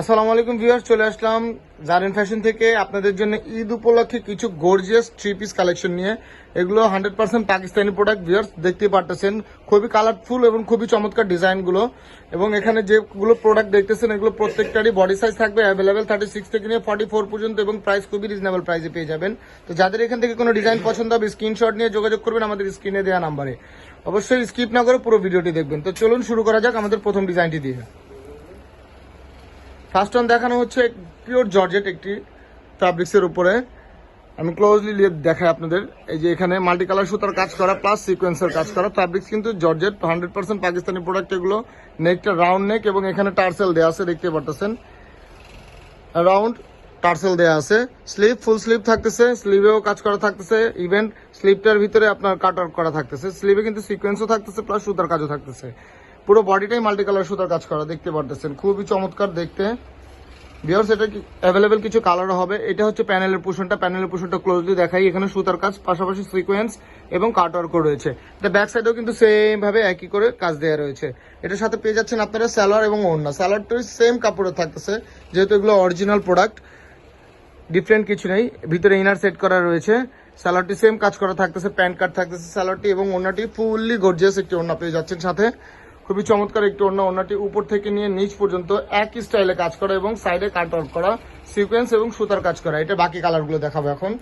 আসসালামু আলাইকুম ভিউয়ার্স, চলে আসলাম জারিন ফ্যাশন থেকে আপনাদের জন্য ঈদ উপলক্ষে কিছু গর্জিয়াস থ্রি পিস কালেকশন নিয়ে। এগুলো 100% পাকিস্তানি প্রোডাক্ট ভিউয়ার্স, দেখতে পারতেছেন খুবই কালারফুল এবং খুবই চমৎকার ডিজাইনগুলো। এবং এখানে যেগুলো প্রোডাক্ট দেখতেছেন এগুলো প্রত্যেকটারই বডি সাইজ থাকবে অ্যাভেলেবেল 36 থেকে নিয়ে 44 পর্যন্ত এবং প্রাইস খুবই রিজনেবল প্রাইসে পেয়ে যাবেন। তো যাদের এখান থেকে কোনো ডিজাইন পছন্দ হবে স্ক্রিনশট নিয়ে যোগাযোগ করবেন আমাদের স্ক্রিনে দেওয়া নাম্বারে। অবশ্যই স্কিপ না করে পুরো ভিডিওটি দেখবেন। তো চলুন শুরু করা যাক আমাদের প্রথম ডিজাইনটি দিয়ে। ফার্স্ট ওয়ান দেখানো হচ্ছে পিওর জর্জেট একটি ফ্যাব্রিক্সের উপরে। আমি ক্লোজলি দেখাই আপনাদের। এই যে এখানে মাল্টি কালার সুতার কাজ করা প্লাস সিকোয়েন্সের কাজ করা ফ্যাব্রিক্স, কিন্তু জর্জেট 100% পাকিস্তানি প্রোডাক্ট এগুলো। নেকটা রাউন্ড নেক এবং এখানে টার্সেল দেওয়া আছে, দেখতে পারতেছেন রাউন্ড টার্সেল দেওয়া আছে। স্লিভ ফুল স্লিভ থাকতেছে, স্লিভেও কাজ করা থাকতেছে, ইভেন স্লিভটার ভিতরে আপনার কাট আউট করা থাকতেছে। স্লিভে কিন্তু সিকোয়েন্সও থাকতেছে প্লাস সুতার কাজও থাকতেছে। পুরো বডিটাই মাল্টি কালার সুতার কাজ করা, দেখতে পারতেছেন খুবই চমৎকার দেখতে। ভিউয়ার্স, এটা অ্যাভেলেবেল কিছু কালারও হবে। এটা হচ্ছে প্যানেলের পোর্শনটা ক্লোজলি দেখাই। এখানে সুতার কাজ পাশাপাশি সিকোয়েন্স এবং কাট ওয়ার্ক রয়েছে। এটা ব্যাক সাইডেও কিন্তু সেম ভাবে একই করে কাজ দেওয়া রয়েছে। এটার সাথে পেয়ে যাচ্ছেন আপনারা সালোয়ার এবং ওড়না। সালোয়ারটা সেম কাপড়ে থাকতেছে, যেহেতু এগুলো অরিজিনাল প্রোডাক্ট, ডিফারেন্ট কিছু নেই। ভিতরে ইনার সেট করা রয়েছে। সালোয়ারটি সেম কাজ করা থাকতেছে, প্যান্ট কাট থাকতেছে সালোয়ারটি, এবং ওড়নাটি ফুললি গর্জিয়াস একটি ওড়না পেয়ে যাচ্ছেন সাথে। খুবই চমৎকার একটি ওড়নাটি উপর থেকে নিয়ে নিচ পর্যন্ত একই স্টাইলে কাজ করা এবং সাইডে কাট আউট করা সিকোয়েন্স এবং সুতার কাজ করা। এটা বাকি কালারগুলো দেখাবো এখন।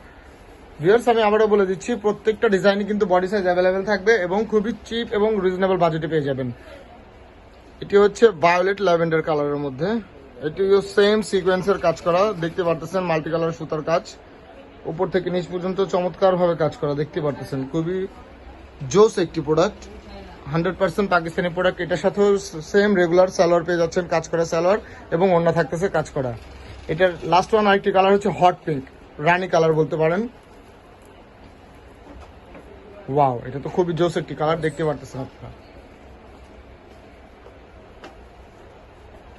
ভিউয়ার্স, আমি আবারও বলে দিচ্ছি প্রত্যেকটা ডিজাইনই কিন্তু বডি সাইজ অ্যাভেলেবেল থাকবে এবং খুবই চিপ এবং রিজনেবল বাজেটে পেয়ে যাবেন। এটি হচ্ছে ভায়োলেট ল্যাভেন্ডার কালারের মধ্যে। এটিও সেম সিকোয়েন্সের কাজ করা, দেখতে পারতেছেন মাল্টি কালার সুতার কাজ উপর থেকে নিচ পর্যন্ত চমৎকার ভাবে কাজ করা, দেখতে পারতেছেন খুবই জোস একটি প্রোডাক্ট, 100% পাকিস্তানি প্রোডাক্ট। এটার সাথেও সেম রেগুলার সালোয়ার পেয়ে যাচ্ছেন, কাজ করা সালোয়ার এবং ওড়না থাকতেছে কাজ করা। এটার লাস্ট ওয়ান আরেকটি কালার হচ্ছে হট পিঙ্ক, রানী কালার বলতে পারেন। ওয়াও, এটা তো খুবই জোস একটি কালার, দেখতে পারতেছেন আপনারা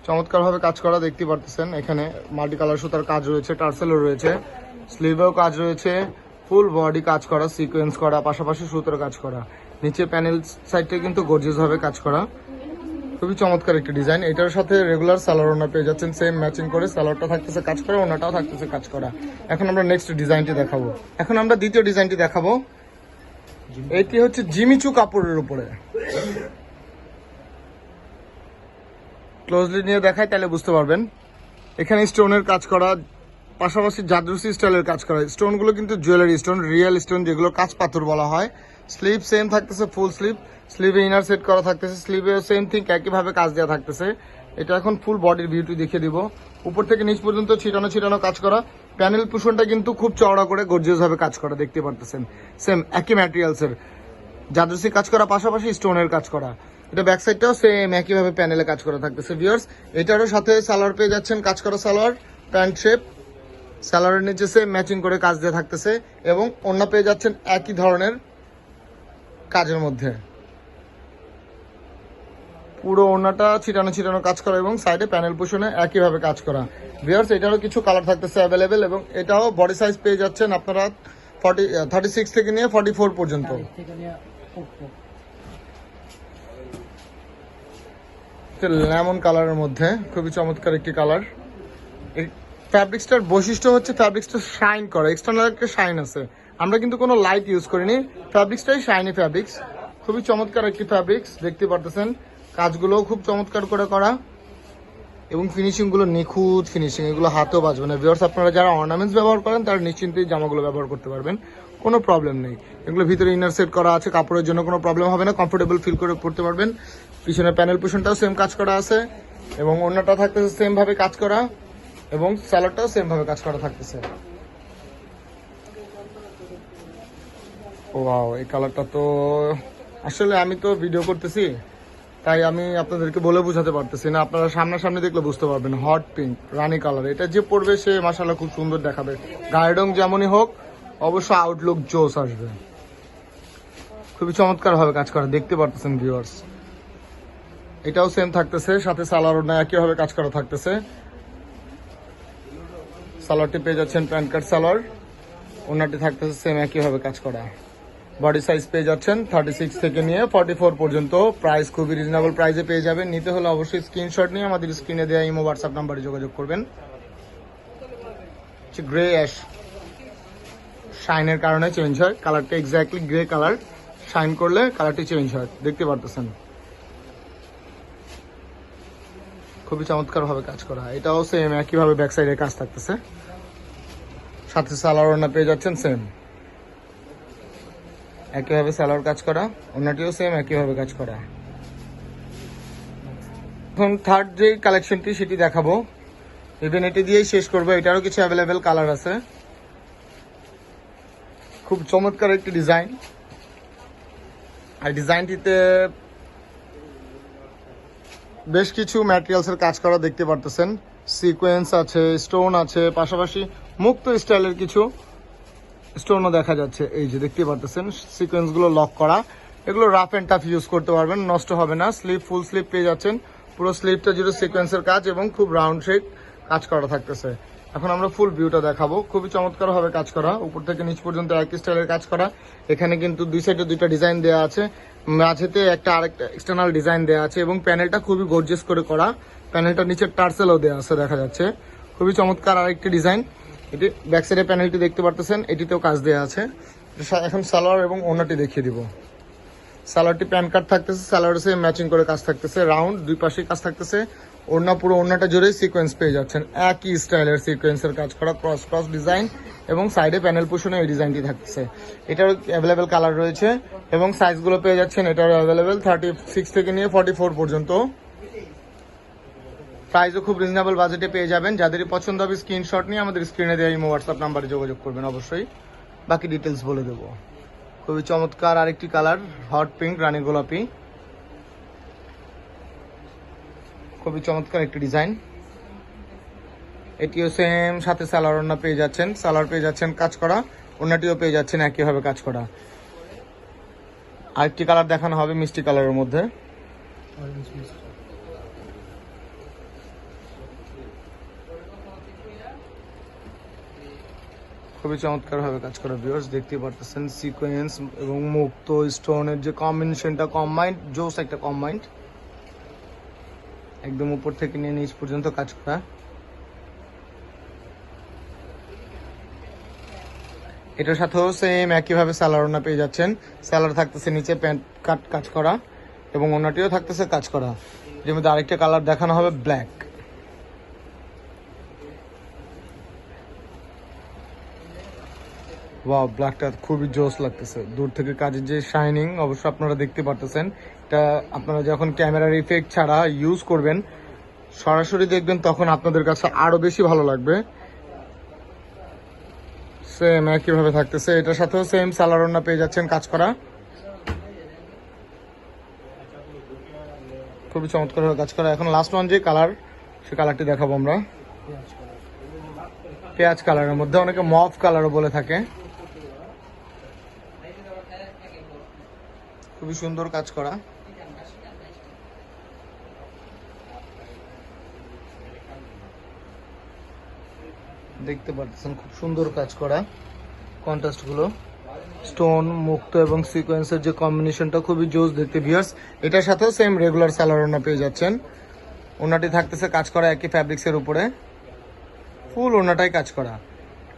চমৎকার ভাবে কাজ করা, দেখতে পারতেছেন। এখানে মাল্টি কালার সুতার কাজ রয়েছে, টার্সেলও রয়েছে, স্লিভেও কাজ রয়েছে, ফুল বডি কাজ করা, সিকোয়েন্স করা, পাশাপাশি সুতার কাজ করা। নিচে প্যানেল সাইডটা কিন্তু গর্জিয়াস ভাবে কাজ করা, খুবই চমৎকার একটি ডিজাইন। এটার সাথে রেগুলার সালোয়ার ওড়না পেয়ে যাচ্ছেন সেম ম্যাচিং করে। সালোয়ারটা থাকতেছে কাজ করা, ওড়নাটাও থাকতেছে কাজ করা। এখন আমরা নেক্সট ডিজাইনটি দেখাবো। এখন আমরা দ্বিতীয় ডিজাইনটি দেখাবো। এটি হচ্ছে জিমিচু কাপড়ের উপরে। ক্লোজলি নিয়ে দেখাই তাহলে বুঝতে পারবেন। এখানে স্টোনের কাজ করা, পাশাপাশি জাদরুসি স্টাইলের কাজ করা। স্টোনগুলো কিন্তু জুয়েলারি স্টোন, রিয়েল স্টোন, যেগুলো কাঁচ পাথর বলা হয়। স্লিভ সেম থাকতেছে ফুল স্লিভ, স্লিভে ইনার সেট করা থাকতেছে, স্লিভে সেম থিং একইভাবে কাজ দেওয়া থাকতেছে। এটা এখন ফুল বডির বিউটি দেখিয়ে দিব। উপর থেকে নিচ পর্যন্ত ছিটানো কাজ করা। প্যানেল পোর্শনটা কিন্তু খুব চওড়া করে গর্জিয়াস ভাবে কাজ করা, দেখতে পারতেছেন। সেম একই ম্যাটেরিয়ালসের জাদরুসি কাজ করা, পাশাপাশি স্টোনের কাজ করা। এটা ব্যাক সাইডটাও সেম একইভাবে প্যানেলে কাজ করা থাকতেছে। ভিউয়ার্স, এটারও সাথে সালোয়ার পেয়ে যাচ্ছেন কাজ করা সালোয়ার, প্যান্ট শেপ, সালোয়ারের নিচে সেম ম্যাচিং করে কাজ দিয়ে থাকতেছে এবং ওড়না পেয়ে যাচ্ছেন একই ধরনের কাজের মধ্যে। পুরো ওড়নাটা ছিটানো কাজ করা এবং সাইডে প্যানেল পোর্শনে একইভাবে কাজ করা। ভিউয়ার্স, এটারও কিছু কালার থাকতেছে অ্যাভেলেবেল এবং এটাও বডি সাইজ পেয়ে যাচ্ছেন আপনারা 36 থেকে নিয়ে 44 পর্যন্ত। লেমন কালারের মধ্যে খুবই চমৎকার একটি কালার। এই ফ্যাব্রিক্সটার বৈশিষ্ট্য হচ্ছে ফ্যাব্রিক্সটা শাইন করে, এক্সটার্নাল একটা শাইন আছে। আমরা কিন্তু কোনো লাইট ইউজ করিনি, ফ্যাব্রিক্সটাই শাইনি ফ্যাব্রিক্স। খুবই চমৎকার একটি ফ্যাব্রিক্স, দেখতে পারতেছেন। কাজগুলোও খুব চমৎকার করে করা এবং ফিনিশিংগুলো নিখুঁত ফিনিশিং, এগুলো হাতেও বাজবে না। ভিউয়ার্স, আপনারা যারা অর্নামেন্টস ব্যবহার করেন তারা নিশ্চিন্তেই জামাগুলো ব্যবহার করতে পারবেন, কোনো প্রবলেম নেই। এগুলো ভিতরে ইনার সেট করা আছে, কাপড়ের জন্য কোনো প্রবলেম হবে না, কমফোর্টেবল ফিল করে পড়তে পারবেন। পিছনে প্যানেল পোর্শনটাও সেম কাজ করা আছে এবং ওড়নাটা থাকতেছে সেম ভাবে কাজ করা এবং সালোয়ারটাও সেম ভাবে কাজ করা থাকতেছে। ওয়াও, এই কালারটা তো আসলে আমি তো ভিডিও করতেছি তাই আমি আপনাদেরকে বলে বোঝাতে পারতেছি না, আপনারা সামনাসামনি দেখলে বুঝতে পারবেন। হট পিঙ্ক রানী কালার, এটা যে পরবে সে মাশাআল্লাহ খুব সুন্দর দেখাবে। গায়ের রং যেমনই হোক অবশ্য আউটলুক জোস আসবে। খুবই চমৎকার ভাবে কাজ করা, দেখতে পারতেছেন ভিউয়ার্স। এটাও সেম থাকতেছে, সাথে সালোয়ার ওড়না একইভাবে কাজ করা থাকতেছে। সালোয়ারটি পেয়ে যাচ্ছেন প্যান্ট কাট সালোয়ার, ওড়নাটি থাকতেছে সেম একইভাবে কাজ করা। বডি সাইজ পেয়ে যাচ্ছেন 36 থেকে নিয়ে 44 পর্যন্ত। প্রাইস খুবই রিজনেবল প্রাইসে পেয়ে যাবেন। নিতে হলে অবশ্যই স্ক্রিনশট নিয়ে আমাদের স্ক্রিনে দেওয়া ইমো হোয়াটসঅ্যাপ নাম্বারে যোগাযোগ করবেন। গ্রে অ্যাশ শাইনের কারণে চেঞ্জ হয়, কালারটা এক্স্যাক্টলি গ্রে কালার, শাইন করলে কালারটি চেঞ্জ হয়, দেখতে পারতেছেন। খুবই চমৎকার ভাবে কাজ করা। এটাও সেম একইভাবে ব্যাক সাইডে কাজ থাকতেছে, সাথে সালোয়ার ওড়না পেয়ে যাচ্ছেন সেম একইভাবে সালোয়ার কাজ করা, ওড়নাটিও সেম একইভাবে কাজ করা। এখন থার্ড যে কালেকশনটি সেটি দেখাবো, ইভেন এটি দিয়েই শেষ করবো। এটারও কিছু অ্যাভেলেবেল কালার আছে। খুব চমৎকার একটি ডিজাইন, আর ডিজাইনটিতে বেশ কিছু ম্যাটেরিয়ালসের কাজ করা দেখতে পারতেছেন। সিকোয়েন্স আছে, স্টোন আছে, পাশাপাশি মুক্ত স্টাইলের কিছু স্টোনও দেখা যাচ্ছে। এই যে দেখতে পারতেছেন সিকোয়েন্সগুলো লক করা, এগুলো রাফ অ্যান্ড টাফ ইউজ করতে পারবেন, নষ্ট হবে না। স্লিভ ফুল স্লিভ পেয়ে যাচ্ছেন, পুরো স্লিভটা জুড়ে সিকোয়েন্সের কাজ এবং খুব রাউন্ড শেপ কাজ করা থাকতেছে। এখন আমরা ফুল ভিউটা দেখাবো। খুবই চমৎকার ভাবে কাজ করা, উপর থেকে নিচ পর্যন্ত একই স্টাইলের কাজ করা। এখানে কিন্তু দুই সাইডে দুইটা ডিজাইন দেওয়া আছে, মাঝেতে আরেকটা এক্সটার্নাল ডিজাইন দেওয়া আছে এবং প্যানেলটা খুবই গর্জিয়াস করে করা। প্যানেলটা নিচে টার্সেলও দেওয়া আছে, দেখা যাচ্ছে খুবই চমৎকার আরেকটি ডিজাইন। এটি ব্যাক সাইডে প্যানেলটি দেখতে পারতেছেন, এটিতেও কাজ দেওয়া আছে। এখন সালোয়ার এবং ওড়নাটি দেখিয়ে দিব। সালোয়ারটি প্যান কাট থাকতেছে, সালোয়ারের সাথে ম্যাচিং করে কাজ থাকতেছে, রাউন্ড দুই পাশে কাজ থাকতেছে। ওড়না পুরো ওড়নাটা জুড়ে সিকোয়েন্স পেয়ে যাচ্ছেন, একই স্টাইলের সিকোয়েন্সের কাজ করা, ক্রস ক্রস ডিজাইন এবং সাইডে প্যানেল পোষণে এই ডিজাইনটি থাকতেছে। এটারও অ্যাভেলেবেল কালার রয়েছে এবং সাইজগুলো পেয়ে যাচ্ছেন এটারও অ্যাভেলেবেল 36 থেকে নিয়ে 44 পর্যন্ত। প্রাইসও খুব রিজনেবল বাজেটে পেয়ে যাবেন। যাদেরই পছন্দ হবে স্ক্রিনশট নিয়ে আমাদের স্ক্রিনে দেওয়া ইমো হোয়াটসঅ্যাপ নাম্বারে যোগাযোগ করবেন। অবশ্যই বাকি ডিটেলস বলে দেবো। খুবই চমৎকার আরেকটি কালার, হট পিঙ্ক রানী গোলাপি, খুবই চমৎকার একটি ডিজাইন। এটিও সেম, সাথে সালোয়ার ওড়না পেয়ে যাচ্ছেন, সালোয়ার পেয়ে যাচ্ছেন কাজ করা, ওড়নাটিও পেয়ে যাচ্ছেন একইভাবে কাজ করা। আরেকটি কালার দেখানো হবে মিষ্টি কালারের মধ্যে, খুবই চমৎকার ভাবে কাজ করা। ভিউয়ার্স দেখতে পারতেছেন সিকোয়েন্স এবং মুক্ত স্টোনের যে কম্বিনেশনটা, কম্বাইন্ড জোস একটা কম্বাইন্ড, একদম উপর থেকে নিয়ে নিচ পর্যন্ত কাজ করা। এটার সাথেও সেম একইভাবে সালোয়ার ওড়না পেয়ে যাচ্ছেন, সালোয়ার থাকতেছে নিচে প্যান্ট কাট কাজ করা এবং ওড়নাটিও থাকতেছে কাজ করা। এর মধ্যে আরেকটা কালার দেখানো হবে ব্ল্যাক। ওয়াও, ব্ল্যাকটা খুবই জোস লাগতেছে। দূর থেকে কাজের যে শাইনিং অবশ্য আপনারা দেখতে পারতেছেন। এটা আপনারা যখন ক্যামেরার ইফেক্ট ছাড়া ইউজ করবেন, সরাসরি দেখবেন, তখন আপনাদের কাছে আরো বেশি ভালো লাগবে। সেম একইভাবে থাকতেছে, এটার সাথেও সেম সালোয়ার ওড়না পেয়ে যাচ্ছেন কাজ করা, খুবই চমৎকার ভাবে কাজ করা। এখন লাস্ট ওয়ান যে কালার, সে কালারটি দেখাবো আমরা। পেঁয়াজ কালারের মধ্যে, অনেকে মভ কালারও বলে থাকে। খুবই সুন্দর কাজ করা, দেখতে পাচ্ছেন খুব সুন্দর কাজ করা। কন্ট্রাস্ট গুলো, স্টোন মুক্ত এবং সিকোয়েন্সের যে কম্বিনেশনটা খুবই জোস দেখতে। ভিউয়ার্স এটার সাথেও সেম রেগুলার সালোয়ার ওড়না পেয়ে যাচ্ছেন। ওড়নাটি থাকতেছে কাজ করা একই ফ্যাব্রিক্সের উপরে, ফুল ওড়নাটাই কাজ করা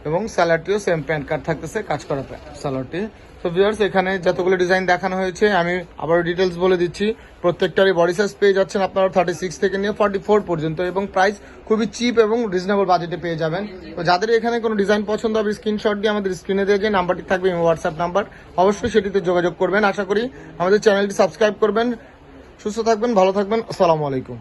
এবং সালোয়ারটিও সেম প্যান্ট কাট থাকতেছে কাজ করা সালোয়ারটি। তো ভিউয়ার্স এখানে যতগুলো ডিজাইন দেখানো হয়েছে আমি আবার ডিটেলস বলে দিচ্ছি। প্রত্যেকটারই বডি সাইজ পেয়ে যাচ্ছেন আপনারা 36 থেকে নিয়ে 44 পর্যন্ত এবং প্রাইস খুবই চিপ এবং রিজনেবল বাজেটে পেয়ে যাবেন। তো যাদের এখানে কোনো ডিজাইন পছন্দ হবে স্ক্রিনশট দিয়ে আমাদের স্ক্রিনে দিয়ে যে নাম্বারটি থাকবে হোয়াটসঅ্যাপ নাম্বার, অবশ্যই সেটিতে যোগাযোগ করবেন। আশা করি আমাদের চ্যানেলটি সাবস্ক্রাইব করবেন। সুস্থ থাকবেন, ভালো থাকবেন, আসসালামু আলাইকুম।